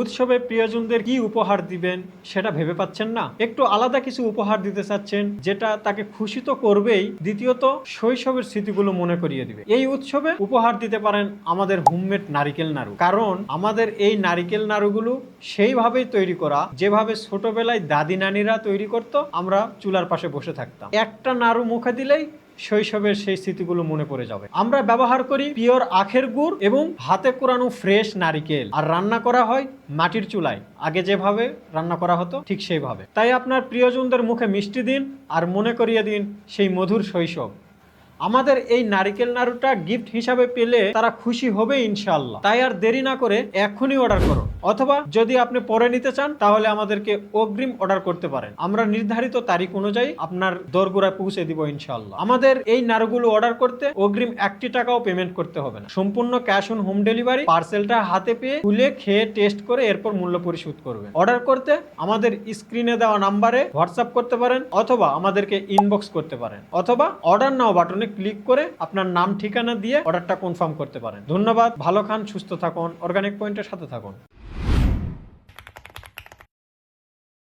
উৎসবে প্রিয়জনদের কি উপহার দিবেন সেটা ভেবে পাচ্ছেন না, একটু আলাদা কিছু উপহার দিতে চাচ্ছেন যেটা তাকে খুশি তো করবেই, দ্বিতীয়ত শৈশবের স্মৃতিগুলো মনে করিয়ে দিবে। এই উৎসবে উপহার দিতে পারেন আমাদের হোমমেড নারিকেল নাড়ু, কারণ আমাদের এই নারিকেল নাড়ুগুলো সেইভাবেই তৈরি করা যেভাবে ছোটবেলায় দাদি নানিরা তৈরি করতো, আমরা চুলার পাশে বসে থাকতাম, একটা নাড়ু মুখে দিলেই শৈশবের সেই স্মৃতিগুলো মনে পড়ে যাবে। আমরা ব্যবহার করি পিওর আখের গুড় এবং হাতে কোরানো ফ্রেশ নারিকেল, আর রান্না করা হয় মাটির চুলায়, আগে যেভাবে রান্না করা হতো ঠিক সেইভাবে। তাই আপনার প্রিয়জনদের মুখে মিষ্টি দিন আর মনে করিয়ে দিন সেই মধুর শৈশব। আমাদের এই নারিকেল নাড়ুটা গিফট হিসাবে পেলে তারা খুশি হবে ইনশাআল্লাহ। তাই আর দেরি না করে এখনই অর্ডার করুন, অথবা যদি আপনি পরে নিতে চান তাহলে আমাদেরকে অগ্রিম অর্ডার করতে পারেন, আমরা নির্ধারিত তারিখ অনুযায়ী আপনার দোরগোড়ায় পৌঁছে দিব ইনশাআল্লাহ। আমাদের এই নাড়ুগুলো অর্ডার করতে অগ্রিম 1 টাকাও পেমেন্ট করতে হবে না, সম্পূর্ণ ক্যাশ অন হোম ডেলিভারি। পার্সেলটা হাতে পেয়ে খুলে খেয়ে টেস্ট করে এরপর মূল্য পরিশোধ করবেন। অর্ডার করতে আমাদের স্ক্রিনে দেওয়া নাম্বারে হোয়াটসঅ্যাপ করতে পারেন, অথবা আমাদেরকে ইনবক্স করতে পারেন, অথবা অর্ডার নাও বাটনে ক্লিক করে আপনার নাম ঠিকানা দিয়ে অর্ডারটা কনফার্ম করতে পারেন। ধন্যবাদ, ভালো খান, সুস্থ থাকুন, অর্গানিক পয়েন্টের সাথে থাকুন।